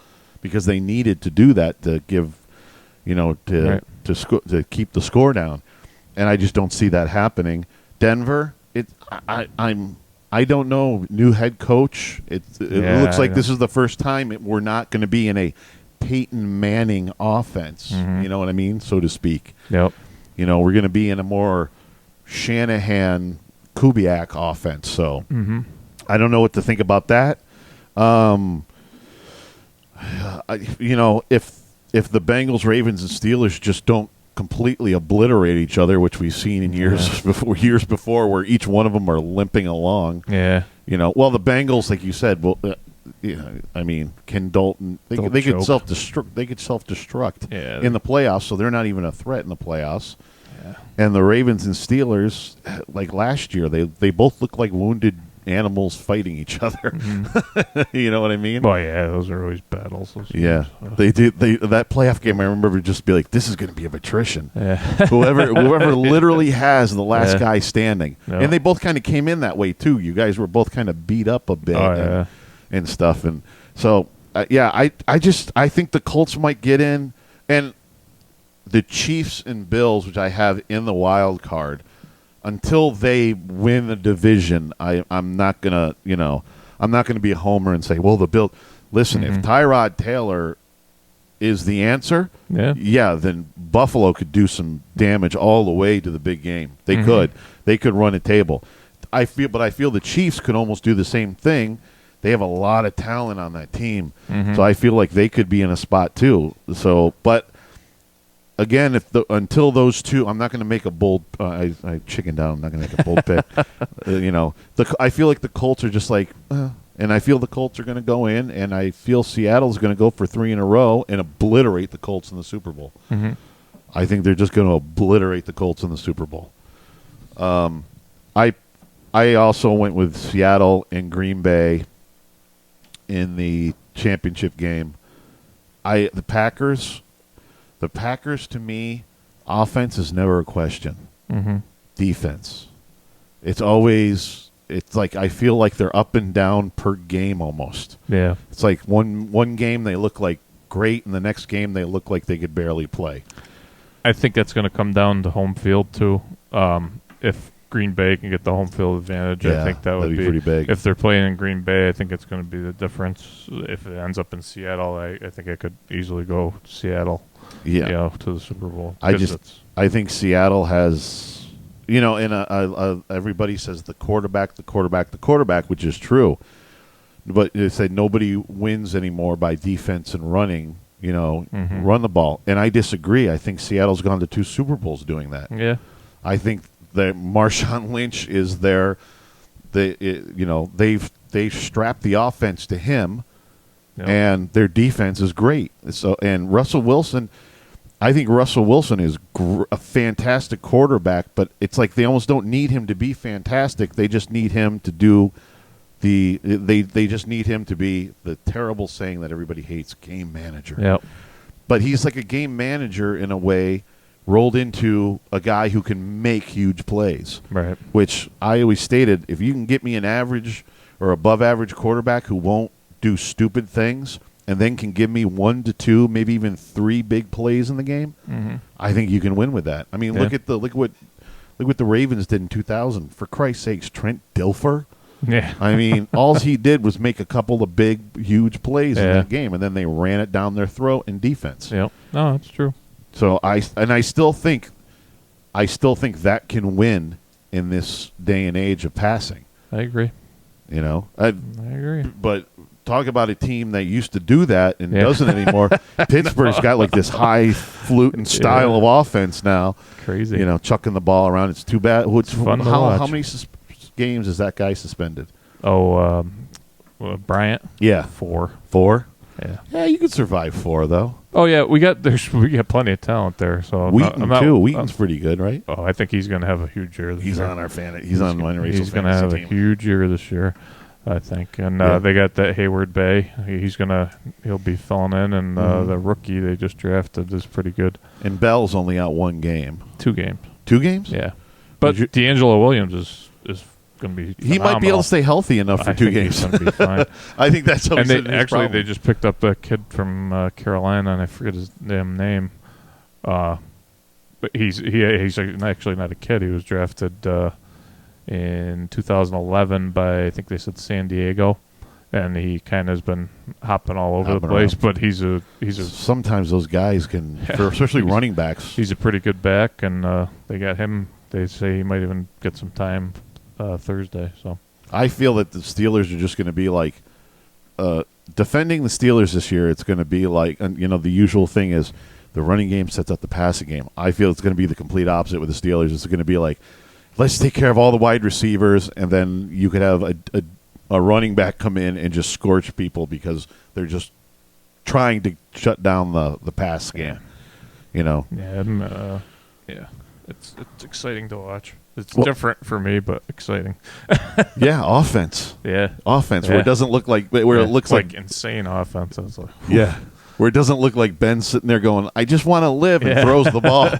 because they needed to do that to give, to keep the score down, and I just don't see that happening. Denver, I don't know, new head coach. It looks like this is the first time we're not going to be in a Peyton Manning offense. You know what I mean, so to speak. Yep. We're going to be in a more Shanahan Kubiak offense. So I don't know what to think about that. If the Bengals, Ravens, and Steelers just don't completely obliterate each other, which we've seen in years before, where each one of them are limping along. Yeah. Well, the Bengals, like you said, Ken Dalton, they could self-destruct. They could self-destruct in the playoffs, so they're not even a threat in the playoffs. Yeah. And the Ravens and Steelers, like last year, they both look like wounded animals fighting each other. You know what I mean? Well, yeah, those are always battles. They did. That playoff game, I remember, would just be like, "This is going to be of attrition." Yeah. whoever literally has the last guy standing, and they both kind of came in that way too. You guys were both kind of beat up a bit and stuff, and so I think the Colts might get in, and the Chiefs and Bills, which I have in the wild card. Until they win the division, I'm not gonna be a homer and say, well, the Bills. Listen, if Tyrod Taylor is the answer, then Buffalo could do some damage all the way to the big game. They could run a table. I feel the Chiefs could almost do the same thing. They have a lot of talent on that team, so I feel like they could be in a spot too. So, but. Again, until those two, I'm not going to make a bold. I chickened out. I'm not going to make a bold pick. I feel like the Colts are just like, and I feel the Colts are going to go in, and I feel Seattle's going to go for 3 in a row and obliterate the Colts in the Super Bowl. I think they're just going to obliterate the Colts in the Super Bowl. I also went with Seattle and Green Bay in the championship game. The Packers, to me, offense is never a question. Defense. It's like I feel like they're up and down per game almost. Yeah. It's like one game they look like great, and the next game they look like they could barely play. I think that's going to come down to home field, too. If Green Bay can get the home field advantage, I think that would be pretty big. If they're playing in Green Bay, I think it's going to be the difference. If it ends up in Seattle, I think I could easily go Seattle. To the Super Bowl. I think Seattle has, and everybody says the quarterback, which is true. But they say nobody wins anymore by defense and running, run the ball. And I disagree. I think Seattle's gone to 2 Super Bowls doing that. Yeah. I think that Marshawn Lynch is there. They've strapped the offense to him, and their defense is great. So, and Russell Wilson, I think Russell Wilson is a fantastic quarterback, but it's like they almost don't need him to be fantastic. They just need him to do they just need him to be the terrible saying that everybody hates, game manager. Yep. But he's like a game manager in a way, rolled into a guy who can make huge plays. Right. Which I always stated, if you can get me an average or above average quarterback who won't do stupid things and then can give me 1 to 2, maybe even 3 big plays in the game, I think you can win with that. I mean, look what the Ravens did in 2000. For Christ's sakes, Trent Dilfer. Yeah. I mean, all he did was make a couple of big, huge plays in that game, and then they ran it down their throat in defense. Yep. No, that's true. So I still think that can win in this day and age of passing. I agree. I agree. But talk about a team that used to do that and doesn't anymore. Pittsburgh's got like this high fluting style of offense now. Crazy. Chucking the ball around. It's too bad. It's fun to watch. How many games is that guy suspended? Bryant? Yeah. 4. 4? Yeah. Yeah, you could survive 4 though. Oh yeah, we got plenty of talent there. So Wheaton too. Wheaton's pretty good, right? Oh, I think he's going to have a huge year this year. He's on our fan. He's on Minor Rachel's He's going to have team. a huge year this year, I think. And they got that Hayward Bay. He'll be filling in, and the rookie they just drafted is pretty good. And Bell's only out 1 game. 2 games. 2 games? Yeah. But D'Angelo Williams is going to be phenomenal. He might be able to stay healthy enough for 2 games. He's going to be fine. I think that's and they just picked up a kid from Carolina, and I forget his damn name. But he's actually not a kid. He was drafted in 2011 by, I think they said, San Diego, and he kind of has been hopping all over the place. Around. But he's a sometimes those guys can, especially running backs. He's a pretty good back, and they got him. They say he might even get some time Thursday. So I feel that the Steelers are just going to be like defending the Steelers this year. It's going to be like, the usual thing is the running game sets up the passing game. I feel it's going to be the complete opposite with the Steelers. It's going to be like, let's take care of all the wide receivers, and then you could have a running back come in and just scorch people because they're just trying to shut down the pass game. Yeah. It's exciting to watch. It's different for me, but exciting. Yeah, offense. Yeah, offense. Where it doesn't look like it looks like insane offense. I was like, where it doesn't look like Ben's sitting there going, "I just want to live," and throws the ball.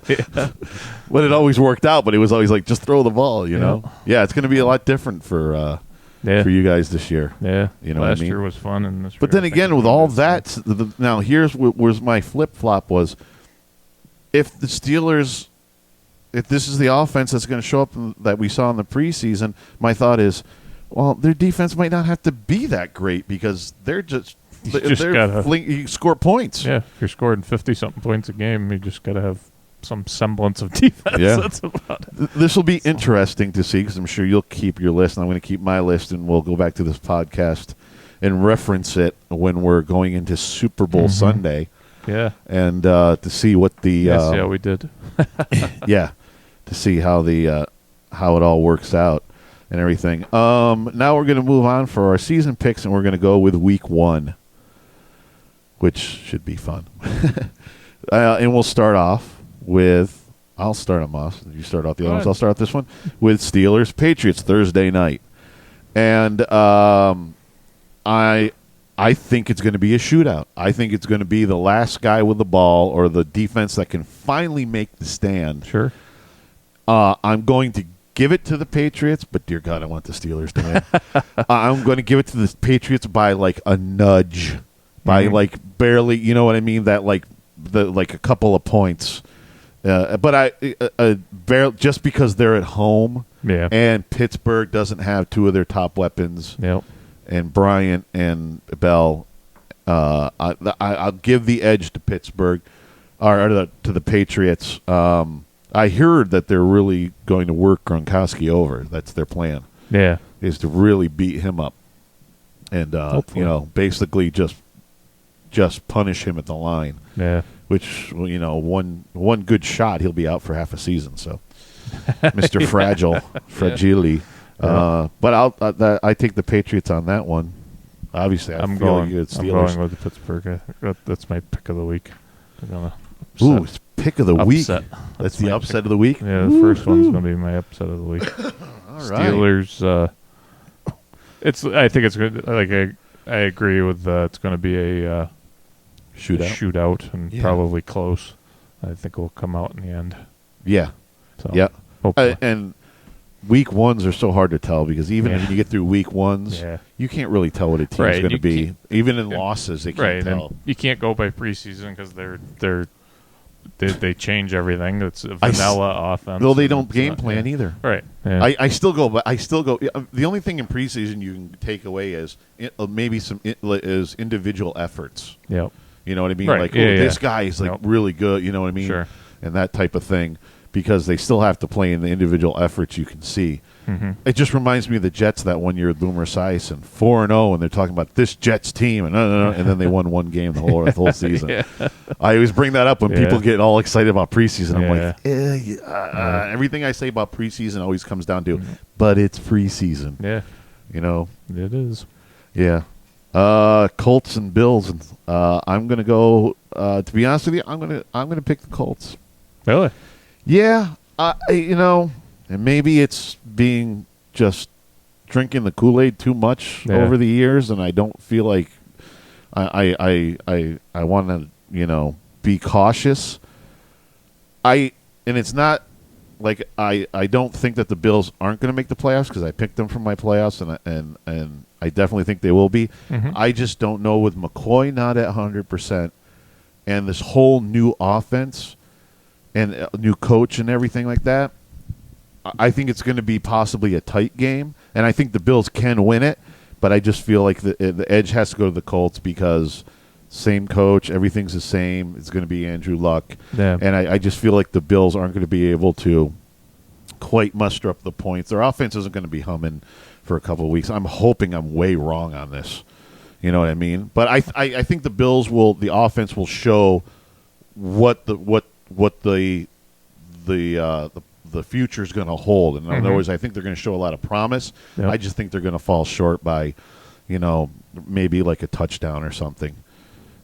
But it always worked out. But it was always like, just throw the ball. Yeah, it's going to be a lot different for you guys this year. Yeah, last year was fun, and this. But then again, with all that, now here's where's my flip flop was, if the Steelers. If this is the offense that's going to show up that we saw in the preseason, my thought is, well, their defense might not have to be that great because they're you score points. Yeah, if you're scoring 50-something points a game, you just got to have some semblance of defense. Yeah. That's about it. This will be interesting to see because I'm sure you'll keep your list, and I'm going to keep my list, and we'll go back to this podcast and reference it when we're going into Super Bowl Sunday. Yeah. And to see what the... see how we did. Yeah. To see how how it all works out and everything. Now we're going to move on for our season picks, and we're going to go with Week 1, which should be fun. And we'll start off with. I'll start on Moss. You start out the other ones. I'll start out this one with Steelers Patriots Thursday night, and I think it's going to be a shootout. I think it's going to be the last guy with the ball or the defense that can finally make the stand. Sure. I'm going to give it to the Patriots, but dear God, I want the Steelers to win. I'm going to give it to the Patriots by like a nudge, by like barely, you know what I mean? That like a couple of points. But barely, just because they're at home, and Pittsburgh doesn't have 2 of their top weapons, and Bryant and Bell, I'll give the edge to Pittsburgh or to the Patriots. I heard that they're really going to work Gronkowski over. That's their plan. Yeah. Is to really beat him up. And, basically just punish him at the line. Yeah. Which, one good shot, he'll be out for half a season. So, Mr. Fragile. Yeah. But I take the Patriots on that one. Obviously, I'm going with the Pittsburgh. That's my pick of the week. Ooh, it's pick of the upset. week. That's the upset of the week? Yeah, the first one's going to be my upset of the week. All right. Steelers, I think it's good. I agree with it's going to be a shootout and probably close. I think it will come out in the end. Yeah. So, yeah. Hopefully. And week ones are so hard to tell because even when you get through week ones, you can't really tell what a team's going to be. Even in losses, they can't tell. And you can't go by preseason because they change everything. It's a vanilla offense. Well, they don't game plan either. Right. Yeah. I still go. The only thing in preseason you can take away is maybe is individual efforts. Yep. You know what I mean? Right. Like, this guy is really good. You know what I mean? Sure. And that type of thing. Because they still have to play in the individual efforts you can see. Mm-hmm. It just reminds me of the Jets that one year with Boomer Esiason, 4-0, and they're talking about this Jets team, and then they won one game the whole season. Yeah. I always bring that up when people get all excited about preseason. I'm like, everything I say about preseason always comes down to, but it's preseason. Yeah. It is. Yeah. Colts and Bills, and I'm gonna go. To be honest with you, I'm gonna pick the Colts. Really? Yeah, and maybe it's being just drinking the Kool-Aid too much over the years, and I don't feel like I want to be cautious. And it's not like I don't think that the Bills aren't going to make the playoffs because I picked them for my playoffs, and I definitely think they will be. Mm-hmm. I just don't know with McCoy not at 100%, and this whole new offense. And a new coach and everything like that, I think it's going to be possibly a tight game. And I think the Bills can win it, but I just feel like the edge has to go to the Colts because same coach, everything's the same. It's going to be Andrew Luck. Yeah. And I just feel like the Bills aren't going to be able to quite muster up the points. Their offense isn't going to be humming for a couple of weeks. I'm hoping I'm way wrong on this. You know what I mean? But I think the offense will show what the future is going to hold. In other words, I think they're going to show a lot of promise. Yep. I just think they're going to fall short by, maybe like a touchdown or something.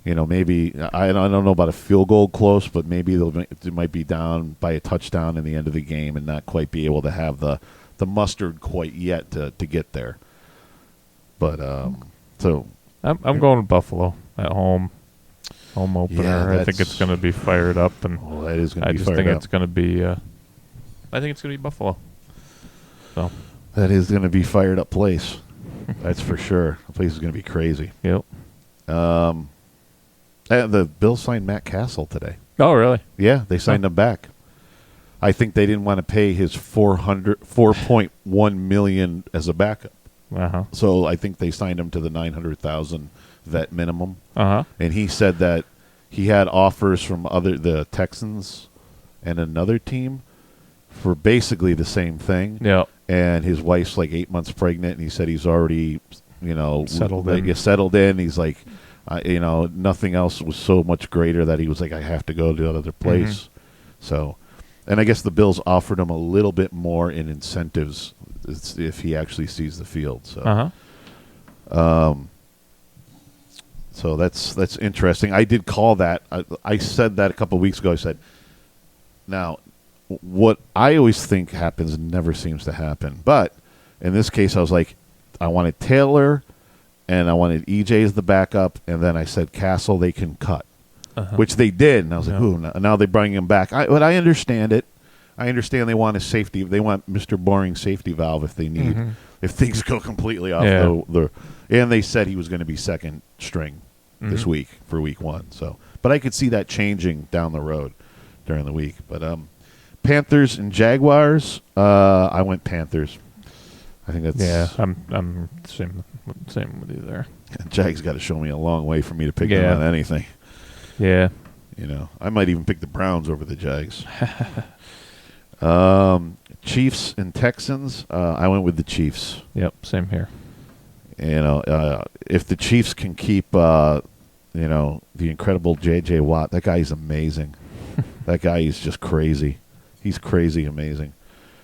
Maybe I don't know about a field goal close, but maybe they might be down by a touchdown in the end of the game and not quite be able to have the mustard quite yet to get there. But so I'm going with Buffalo at home. Home opener. Yeah, I think it's going to be fired up, and that is going to be fired up. I just think it's going to be. I think it's going to be Buffalo. So that is going to be fired up place. That's for sure. The place is going to be crazy. Yep. And the Bills signed Matt Castle today. Oh, really? Yeah, they signed him back. I think they didn't want to pay his $4.1 million as a backup. Uh-huh. So I think they signed him to the $900,000 vet minimum. Uh-huh. And he said that he had offers from the Texans and another team for basically the same thing. Yeah. And his wife's like 8 months pregnant, and he said he's already, settled in. He's like, nothing else was so much greater that he was like, I have to go to another place. Mm-hmm. So, and I guess the Bills offered him a little bit more in incentives if he actually sees the field. So, so that's interesting. I did call that. I said that a couple of weeks ago. I said, now, what I always think happens never seems to happen. But in this case, I was like, I wanted Taylor, and I wanted EJ as the backup, and then I said Castle they can cut, which they did. And I was like, ooh, now they're bringing him back. But I understand it. I understand they want a safety. They want Mr. Boring safety valve if they need, if things go completely off the. And they said he was going to be second string this week for week 1. So, but I could see that changing down the road during the week. But Panthers and Jaguars. I went Panthers. I think that's I'm same with you there. Jags got to show me a long way for me to pick them on anything. Yeah. I might even pick the Browns over the Jags. Chiefs and Texans. I went with the Chiefs. Yep, same here. If the Chiefs can keep, the incredible J.J. Watt, that guy is amazing. That guy is just crazy. He's crazy amazing.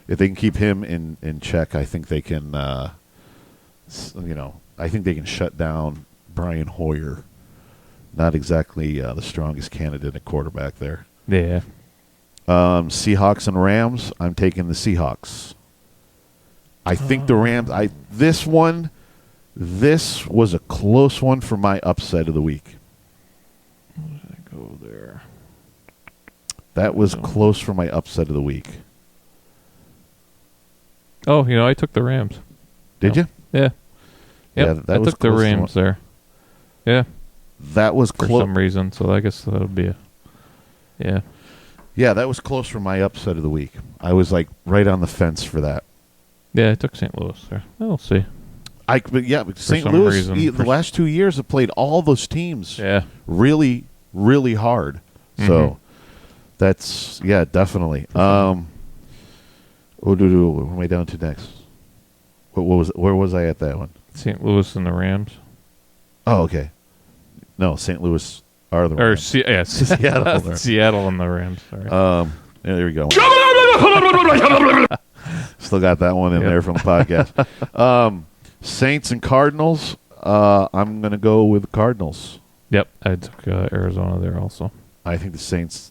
If they can keep him in check, I think they can. I think they can shut down Brian Hoyer. Not exactly the strongest candidate at quarterback there. Yeah. Seahawks and Rams. I'm taking the Seahawks. I think the Rams. This was a close one for my upset of the week. Where did I go there? That was close for my upset of the week. Oh, I took the Rams. Did you? Yeah. Yep, that I was took the close to Rams there. Yeah. That was for close. some reason, so I guess that'll be a... Yeah. Yeah, that was close for my upset of the week. I was like right on the fence for that. Yeah, I took St. Louis there. We'll see. But St. Louis, the last 2 years have played all those teams really, really hard. So that's, definitely. What am I down to next? Where was I at that one? St. Louis and the Rams. Oh, okay. No, St. Louis are the Rams. Seattle. Seattle and the Rams. Sorry. There we go. Still got that one in there from the podcast. Saints and Cardinals. I'm going to go with the Cardinals. Yep, I took Arizona there also. I think the Saints'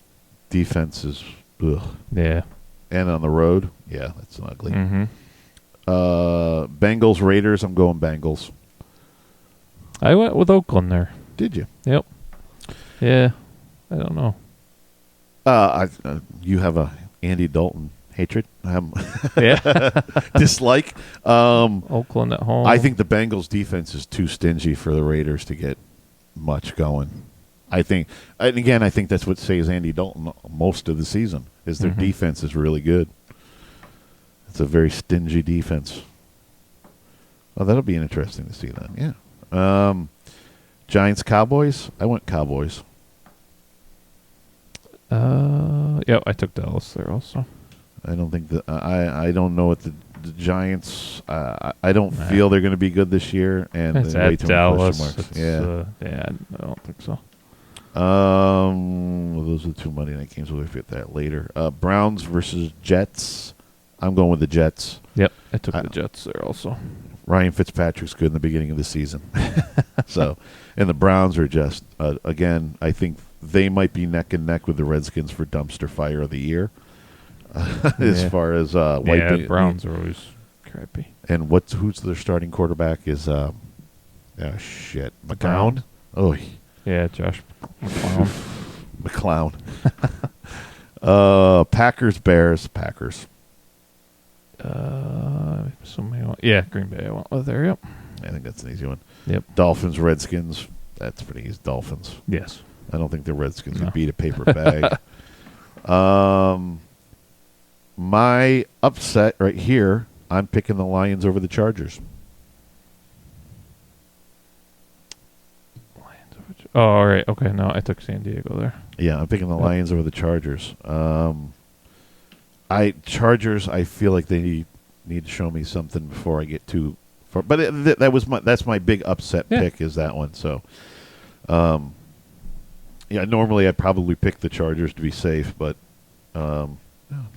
defense is, ugh. Yeah. And on the road, that's ugly. Bengals, Raiders. I'm going Bengals. I went with Oakland there. Did you? Yep. Yeah. I don't know. You have a Andy Dalton hatred. Dislike. Oakland at home. I think the Bengals defense is too stingy for the Raiders to get much going. I think that's what saves Andy Dalton most of the season is their defense is really good. It's a very stingy defense. Oh, that'll be interesting to see then. Yeah. Giants, Cowboys. I went Cowboys. I took Dallas there also. I don't think that I don't know what the Giants. I don't feel they're going to be good this year, and it's at Dallas. Yeah, I don't think so. Those are the two Monday night games. We'll get that later. Browns versus Jets. I'm going with the Jets. Yep, I took the Jets there also. Ryan Fitzpatrick's good in the beginning of the season. So, and the Browns are just again. I think they might be neck and neck with the Redskins for dumpster fire of the year. As far as Browns are always crappy. And who's their starting quarterback is McCown. Oh yeah, Josh McClown. Packers, Bears, Packers. Green Bay. I went with there. Yep. I think that's an easy one. Yep. Dolphins, Redskins. That's pretty easy. Dolphins. Yes. I don't think the Redskins would beat a paper bag. My upset right here, I'm picking the Lions over the Chargers. Oh, all right. Okay, no, I took San Diego there. Yeah, I'm picking the Lions over the Chargers. Chargers, I feel like they need to show me something before I get too far. But that's my big upset pick is that one. So, normally I'd probably pick the Chargers to be safe, but oh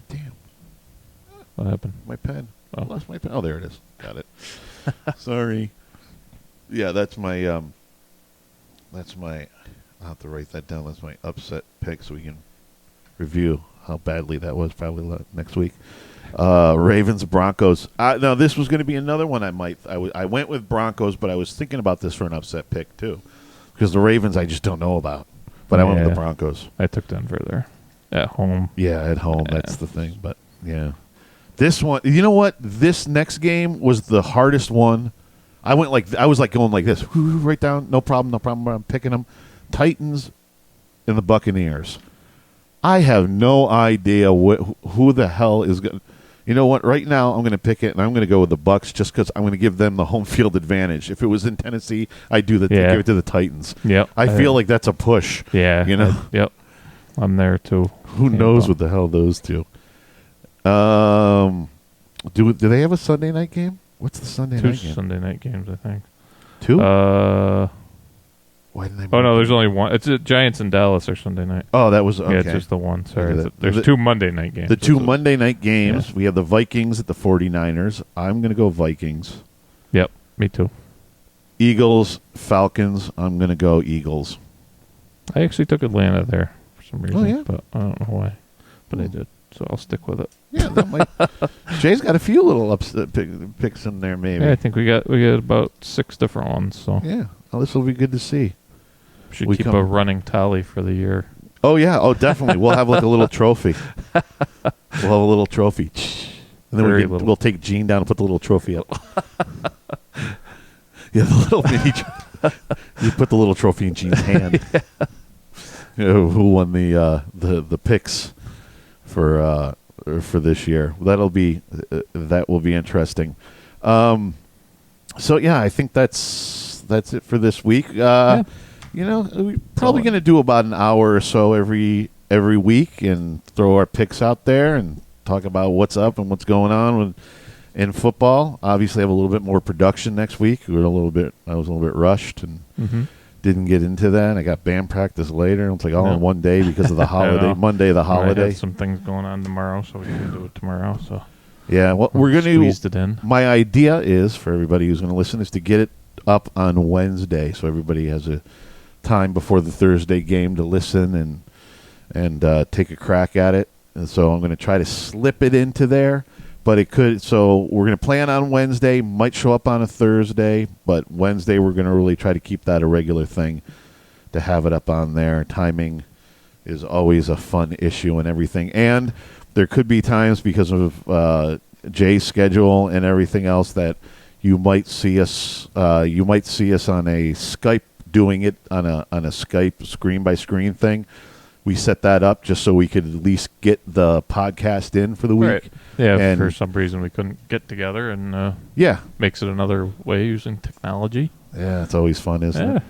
damn. What happened? My pen. I lost my pen. Oh, there it is. Got it. Sorry. Yeah, that's my. I'll have to write that down. That's my upset pick, so we can review how badly that was. Probably next week. Ravens, Broncos. No, this was going to be another one. I went with Broncos, but I was thinking about this for an upset pick too, because the Ravens I just don't know about. But I went with the Broncos. I took Denver there at home. Yeah, at home. That's the thing. But yeah. This one, you know what? This next game was the hardest one. I was going like this, right down, no problem. I'm picking them. Titans and the Buccaneers. I have no idea who the hell is going. You know what? Right now, I'm going to pick it, and I'm going to go with the Bucs just because I'm going to give them the home field advantage. If it was in Tennessee, I'd give it to the Titans. Yep. I feel like that's a push. Yeah. You know. Yep. I'm there too. Who knows what the hell those two. Do they have a Sunday night game? What's the Sunday night game? 2 Sunday night games, I think. 2? Why didn't I? Oh no, there's only one. It's Giants and Dallas are Sunday night. Oh, that was okay. Yeah, it's just the one. Sorry, there's 2 Monday night games. The 2 Monday night games. Yeah. We have the Vikings at the 49ers. I'm going to go Vikings. Yep, me too. Eagles, Falcons. I'm going to go Eagles. I actually took Atlanta there for some reason. Oh, yeah? But I don't know why. But I did, so I'll stick with it. Yeah, that might. Jay's got a few little picks in there, maybe. Yeah, I think we got about 6 different ones. So yeah, well, this will be good to see. Should keep a running tally for the year. Oh yeah, definitely. We'll have like a little trophy. We'll have a little trophy, and then we'll take Gene down and put the little trophy up. Yeah, the little mini. You put the little trophy in Gene's hand. Yeah. You know, who won the picks for this year? That will be interesting. So yeah, I think that's it for this week. Yeah. You know, we're probably going to do about an hour or so every week and throw our picks out there and talk about what's up and what's going on in football. Obviously, have a little bit more production next week. I was a little bit rushed and didn't get into that. I got band practice later. It's like all in one day because of the holiday. Monday, the holiday. I have some things going on tomorrow, so we can do it tomorrow. So yeah, well, we're going to squeezed it in. My idea is for everybody who's going to listen is to get it up on Wednesday, so everybody has a time before the Thursday game to listen and take a crack at it. And so I'm going to try to slip it into there, but it could. So we're going to plan on Wednesday, might show up on a Thursday, but Wednesday we're going to really try to keep that a regular thing to have it up on there. Timing is always a on issue and everything, and there could be times because of Jay's schedule and everything else that you might see us on a Skype doing it on a Skype screen by screen thing. We set that up just so we could at least get the podcast in for the week. Right. Yeah, and for some reason we couldn't get together, and makes it another way using technology. Yeah, it's always fun, isn't it?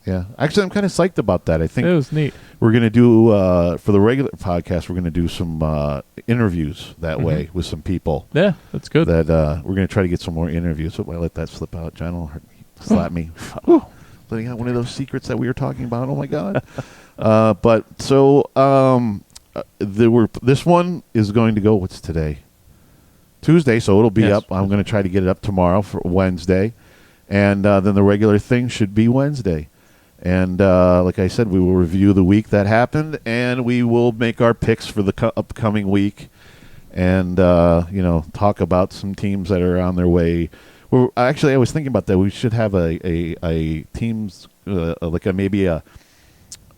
Yeah. Actually, I'm kind of psyched about that. I think it was neat. We're going to do, for the regular podcast, we're going to do some interviews that way with some people. Yeah, that's good. That we're going to try to get some more interviews. So I let that slip out. John will slap me. Letting out one of those secrets that we were talking about. Oh, my God. But so this one is going to go, what's today? Tuesday, so it'll be up. I'm going to try to get it up tomorrow for Wednesday. And then the regular thing should be Wednesday. And like I said, we will review the week that happened, and we will make our picks for the upcoming week and, talk about some teams that are on their way. Well, actually, I was thinking about that. We should have a teams, maybe a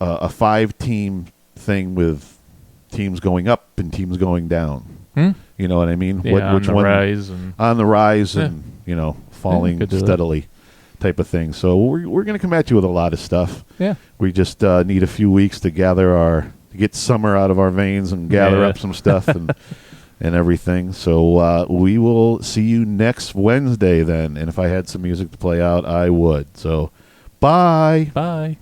5-team thing with teams going up and teams going down. You know what I mean? Yeah, which on the rise and falling steadily type of thing. So we're going to come at you with a lot of stuff. Yeah. We just need a few weeks to get summer out of our veins and gather up some stuff and everything. So we will see you next Wednesday then. And if I had some music to play out, I would. So bye. Bye.